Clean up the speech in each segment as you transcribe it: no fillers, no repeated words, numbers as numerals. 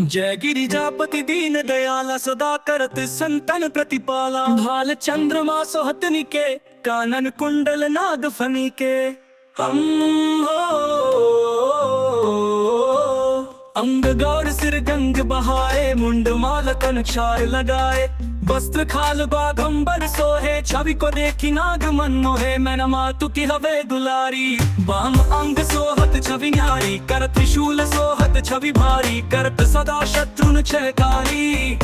जय गिरिजापति दीन दयाला सदा करत संतन प्रतिपाला। भाल चंद्रमा सोहत निके कानन कुंडल नाग फनी के। हम अंग गौर सिर गंग बहाए मुंड माल तन क्षार लगाए। वस्त्र खाल बाघंबर सोहे छवि को देखी नाग मन मोहे। मैना मातु की हवे दुलारी बाम अंग सोहत छवि न्यारी। कर त्रिशूल सोहत छवि भारी करत सदा शत्रुन छयकारी।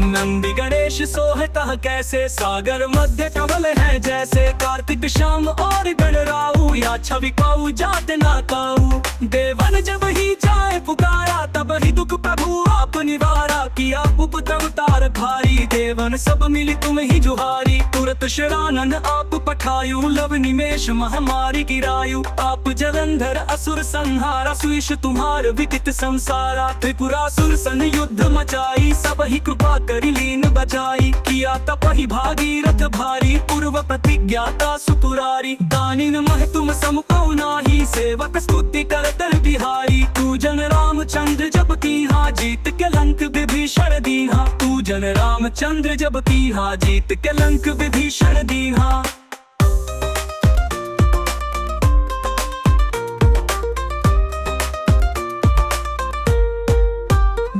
नंदी गणेश सोहता कैसे सागर मध्य कमल है जैसे। कार्तिक शाम और गणराऊ या छवि काऊ जात ना काऊ। देवन जब ही जाए पुकारा तब ही दुख प्रभु आप निवारा। किया उपद्रव तार भारी देवन सब मिली तुम ही जुहारी। तुरत शरानन आप पठायु लव निमेश महामारी गिरायु। आप जलंधर असुर संहारा सुइश तुम्हार विदित संसारा। त्रिपुरासुर सन युद्ध मचाई सब ही कृपा करी लीन बचाई। किया तप ही भागीरथ भारी पूर्व प्रतिज्ञाता सुपुरारी। दानिन मह तुम समको नाही सेवक स्तुति करतर बिहारी। तू जन रामचंद्र जब कीहा जीत के लंक विभीषण दीहा। तू जन रामचंद्र जब कीहा जीत के लंक विभीषण दीहा।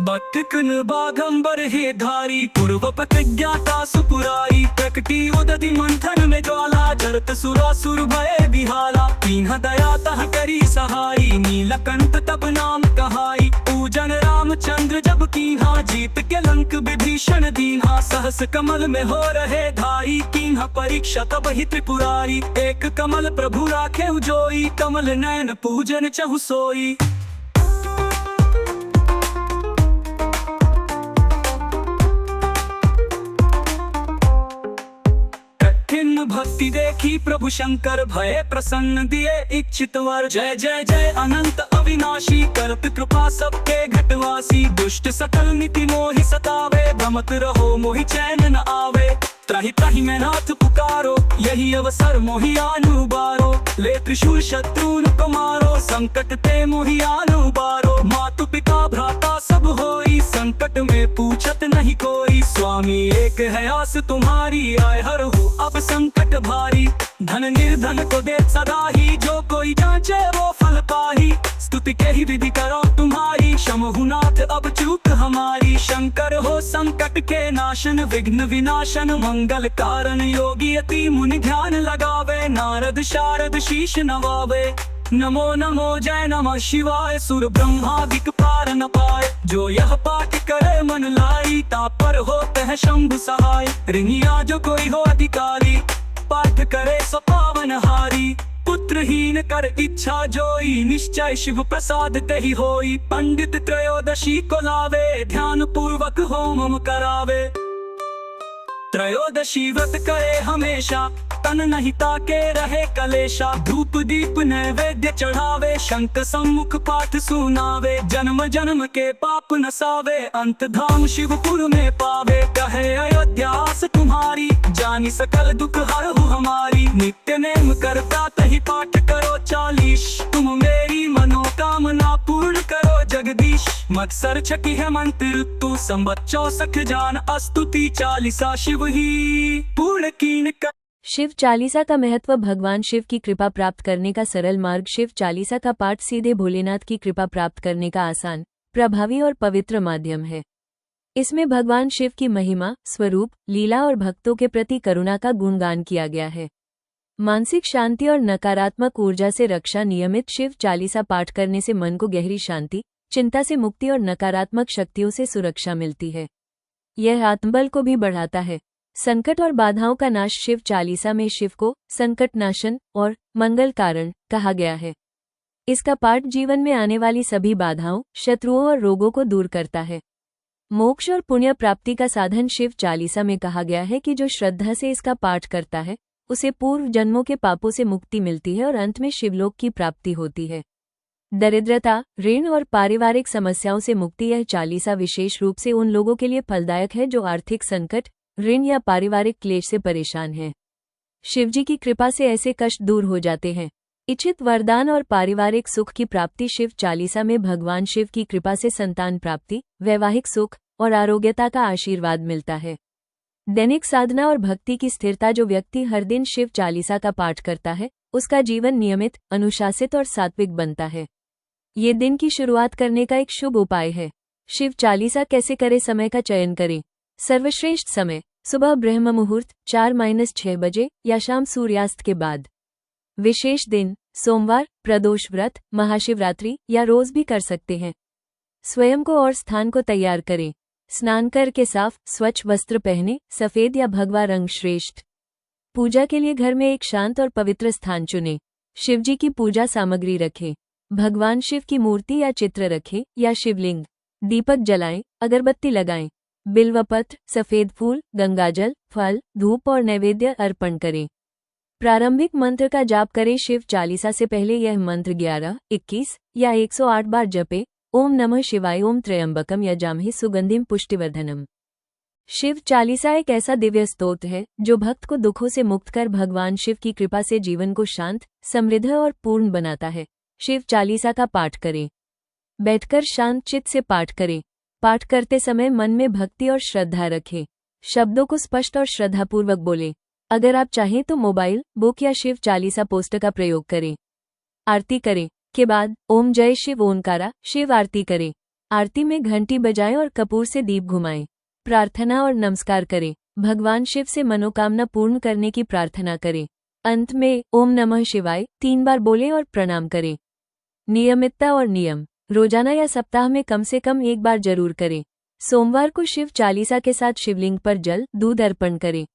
बटकन बाघंबर हे धारी पूर्व प्रतिज्ञाता सुपुरारी। प्रकटी उदधि मंथन में ज्वाला जरत सुरासुर भय बिहाला। दीन्ह दया तह करी सहाई नीलकंठ तब नाम कहाई। पूजन रामचंद्र जब कीन्हा जीत के लंक विभीषण दीन्हा। सहस कमल में हो रहे धाई कीन्हा परीक्षा तब ही त्रिपुरारी। एक कमल प्रभु राखे उजोई कमल नयन पूजन चहु सोई। भक्ति देखी प्रभु शंकर भय प्रसन्न दिए इच्छित वर। जय जय जय अनंत अविनाशी करत कृपा सबके घटवासी। दुष्ट सकल नीति मोहि सतावे भ्रमत रहो मोहि चैन न आवे। त्राहि त्राहि में नाथ पुकारो यही अवसर मोहि आनु बारो। ले त्रिशूल शत्रुन को मारो संकट ते मोहि आनु बारो। मातु पिता भ्राता सब होई संकट में पूछत नहीं कोई। स्वामी एक है आस तुम्हारी आए हर हो अब संकट भारी। धन निर्धन को दे सदा ही जो कोई जांचे वो फल पाही। स्तुति के ही विधि करो तुम्हारी क्षमहु नाथ अब चूक हमारी। शंकर हो संकट के नाशन विघ्न विनाशन मंगल कारण। योगी अति मुनि ध्यान लगावे नारद शारद शीश नवावे। नमो नमो जय नमः शिवाय सुर ब्रह्मादिक पार न पाए। जो यह पाठ करे मन लाई तापर होते है शंभु सहाय। रिंगिया जो कोई हो अधिकारी पाठ करे सो पावन हारी। पुत्रहीन कर इच्छा जोई निश्चय शिव प्रसाद कही होई। पंडित त्रयोदशी को लावे ध्यान पूर्वक होम करावे। त्रयोदशी व्रत करे हमेशा तन नहीं ताके रहे कलेशा। धूप दीप नैवेद्य चढ़ावे शंख सम्मुख पाठ सुनावे। जन्म जन्म के पाप नसावे अंत धाम शिवपुर में पावे। कहे अयोध्यास तुम्हारी जानी सकल दुख हरहु हमारी। नित्य नेम करता तही पाठ करो 40। तुम मेरी मनोकामना पूर्ण करो जगदीश। मत्सर छकी है मंत्र तू संवत 64 जान अस्तुति 40 शिव ही पूर्ण कीन कर। शिव चालीसा का महत्व। भगवान शिव की कृपा प्राप्त करने का सरल मार्ग। शिव चालीसा का पाठ सीधे भोलेनाथ की कृपा प्राप्त करने का आसान प्रभावी और पवित्र माध्यम है। इसमें भगवान शिव की महिमा स्वरूप लीला और भक्तों के प्रति करुणा का गुणगान किया गया है। मानसिक शांति और नकारात्मक ऊर्जा से रक्षा। नियमित शिव चालीसा पाठ करने से मन को गहरी शांति चिंता से मुक्ति और नकारात्मक शक्तियों से सुरक्षा मिलती है। यह आत्मबल को भी बढ़ाता है। संकट और बाधाओं का नाश। शिव चालीसा में शिव को संकट नाशन और मंगल कारण कहा गया है। इसका पाठ जीवन में आने वाली सभी बाधाओं शत्रुओं और रोगों को दूर करता है। मोक्ष और पुण्य प्राप्ति का साधन। शिव चालीसा में कहा गया है कि जो श्रद्धा से इसका पाठ करता है उसे पूर्व जन्मों के पापों से मुक्ति मिलती है और अंत में शिवलोक की प्राप्ति होती है। दरिद्रता ऋण और पारिवारिक समस्याओं से मुक्ति। यह चालीसा विशेष रूप से उन लोगों के लिए फलदायक है जो आर्थिक संकट ऋण या पारिवारिक क्लेश से परेशान हैं। शिवजी की कृपा से ऐसे कष्ट दूर हो जाते हैं। इच्छित वरदान और पारिवारिक सुख की प्राप्ति। शिव चालीसा में भगवान शिव की कृपा से संतान प्राप्ति, वैवाहिक सुख और आरोग्यता का आशीर्वाद मिलता है। दैनिक साधना और भक्ति की स्थिरता। जो व्यक्ति हर दिन शिव चालीसा का पाठ करता है, उसका जीवन नियमित, अनुशासित और सात्विक बनता है। ये दिन की शुरुआत करने का एक शुभ उपाय है। शिव चालीसा कैसे करें? समय का चयन करें। सर्वश्रेष्ठ समय सुबह ब्रह्म मुहूर्त 4-6 बजे या शाम सूर्यास्त के बाद। विशेष दिन सोमवार, प्रदोष व्रत, महाशिवरात्रि या रोज भी कर सकते हैं। स्वयं को और स्थान को तैयार करें। स्नान करके साफ स्वच्छ वस्त्र पहने, सफेद या भगवा रंग श्रेष्ठ। पूजा के लिए घर में एक शांत और पवित्र स्थान चुनें। शिवजी की पूजा सामग्री रखें। भगवान शिव की मूर्ति या चित्र रखें या शिवलिंग। दीपक जलाएं, अगरबत्ती लगाएं। बिल्वपत्र, सफेद फूल, गंगाजल, फल, धूप और नैवेद्य अर्पण करें। प्रारंभिक मंत्र का जाप करें। शिव चालीसा से पहले यह मंत्र 11, 21 या 108 बार जपे। ओम नमः शिवाय, ओम त्र्यंबकम यजामहे सुगंधिम पुष्टिवर्धनम। शिव चालीसा एक ऐसा दिव्य स्तोत्र है जो भक्त को दुखों से मुक्त कर भगवान शिव की कृपा से जीवन को शांत, समृद्ध और पूर्ण बनाता है। शिव चालीसा का पाठ करें। बैठकर शांत चित्त से पाठ करें। पाठ करते समय मन में भक्ति और श्रद्धा रखें। शब्दों को स्पष्ट और श्रद्धापूर्वक बोलें। अगर आप चाहें तो मोबाइल, बुक या शिव चालीसा पोस्टर का प्रयोग करें। आरती करें के बाद ओम जय शिव ओंकारा शिव आरती करें। आरती में घंटी बजाएं और कपूर से दीप घुमाएं। प्रार्थना और नमस्कार करें। भगवान शिव से मनोकामना पूर्ण करने की प्रार्थना करें। अंत में ओम नमः शिवाय 3 बार बोलें और प्रणाम करें। नियमितता और नियम रोजाना या सप्ताह में कम से कम 1 बार जरूर करें। सोमवार को शिव चालीसा के साथ शिवलिंग पर जल, दूध अर्पण करें।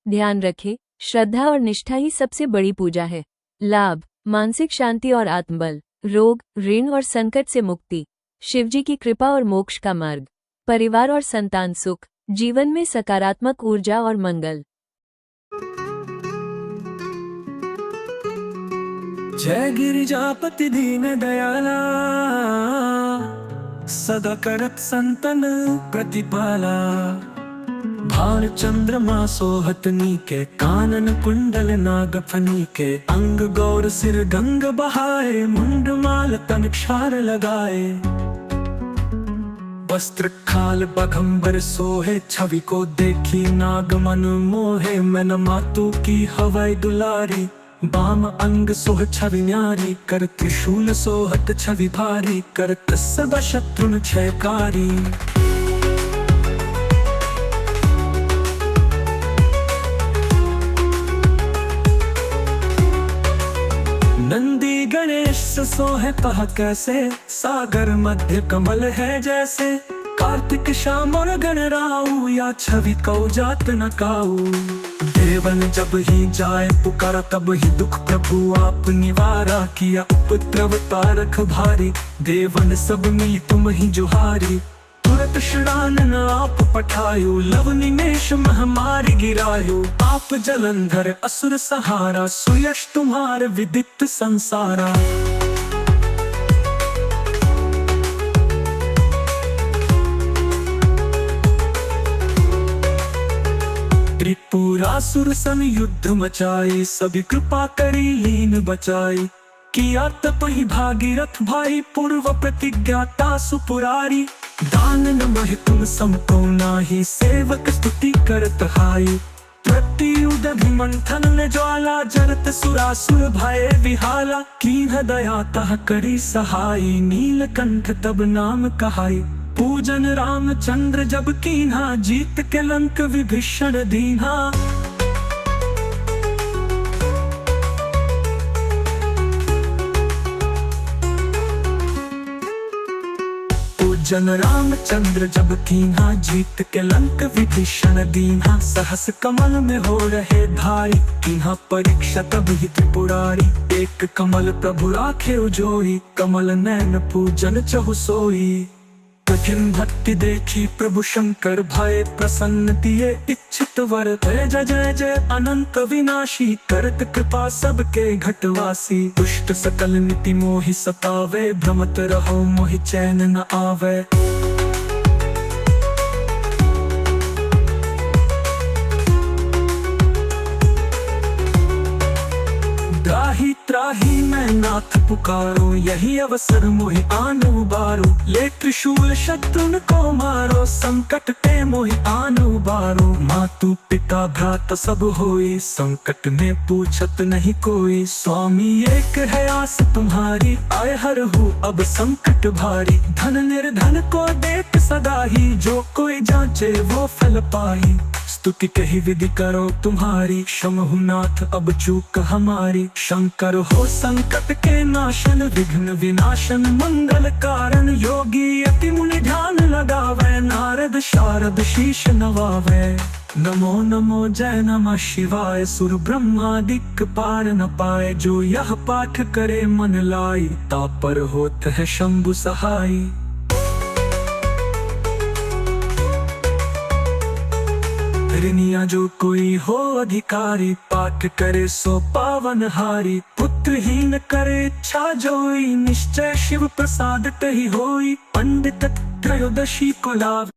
ध्यान रखें, श्रद्धा और निष्ठा ही सबसे बड़ी पूजा है। लाभ, मानसिक शांति और आत्मबल, रोग, ऋण और संकट से मुक्ति, शिवजी की कृपा और मोक्ष का मार्ग, परिवार और संतान सुख, जीवन में सकारात्मक ऊर्जा और मंगल। जय गिरिजापति दीन दयाला, सदा करत संतन प्रतिपाला। भाल चंद्रमा सोहतनी के, कानन कुंडल नागफनी के। अंग गौर सिर गंग बहाए, मुंड माल तन क्षार लगाए। वस्त्र खाल बघंबर सोहे, छवि को देखी नाग मन मोहे। मैन मातु की हवाई दुलारी, बाम अंग सोह छवि न्यारी। कर त्रिशूल सोहत छवि भारी, करत सब शत्रुन क्षयकारी। नंदी गणेश सोहे पह कैसे, सागर मध्य कमल है जैसे। कार्तिक श्याम और गणराऊ, या छवि कौ जात न काऊ। देवन जब ही जाए पुकारा, तब ही दुख प्रभु आप निवारा। किया उपद्रव तारक भारी, देवन सब में तुम ही जुहारी। तुरत शरण आप पठायु, लव निमेष महामारी गिरायु। आप जलंधर असुर सहारा, सुयश तुम्हार विदित संसारा। त्रिपुरासुर सन युद्ध मचाई, सभी कृपा करी लीन बचाई। किया तप ही भागीरथ भाई, पूर्व प्रतिज्ञाता सुपुरारी। दान नमः तुम समको नाही, सेवक स्तुति करत हाई। प्रत्युद मंथन ने ज्वाला, जरत सुरासुर भय विहाला। कीन्ह दया तह करी सहाई, नीलकंठ तब नाम कहाई। पूजन रामचंद्र जब कीन्हा, जीत के लंक विभीषण दीन्हा। पूजन रामचंद्र जब कीन्हा, जीत के लंक विभीषण दीन्हा। सहस कमल में हो रहे धारी, कीन्हा परीक्षा तब ही त्रिपुरारी। एक कमल प्रभु राखे उजोई, कमल नैन पूजन चहु सोई। कठिन भक्ति देखी प्रभु शंकर, भय प्रसन्न दिए इच्छित वर। जय जय जय जय अनंत विनाशी, करत कृपा सबके घटवासी। दुष्ट सकल नीति मोहि सतावे, भ्रमत रहो मोहि चैन न आवे। त्राही त्राही मैं नाथ पुकारो, यही अवसर मोहि आनु बारो। ले त्रिशूल शत्रुन को मारो, संकट ते मोहि आनु बारो। मातु पिता भ्राता सब होई, संकट में पूछत नहीं कोई। स्वामी एक है आस तुम्हारी, आय हर हूँ अब संकट भारी। धन निर्धन को देत सदा ही, जो कोई जांचे वो फल पाई। स्तुति कही विधि करो तुम्हारी, क्षमहु नाथ अब चूक हमारी। शंकर हो संकट के नाशन, विघ्न विनाशन मंगल कारण। योगी अति मुनि ध्यान लगावे, नारद शारद शीश नवावे। नमो नमो जय नमः शिवाय, सुर ब्रह्मादिक पार न पाए। जो यह पाठ करे मन लाई, तापर होत है शंभु सहाय। ऋणिया जो कोई हो अधिकारी, पाठ करे सो पावन हारी। पुत्रहीन करे इच्छा जोई, निश्चय शिव प्रसाद तहि होई। पंडित त्रयोदशी को लाभ,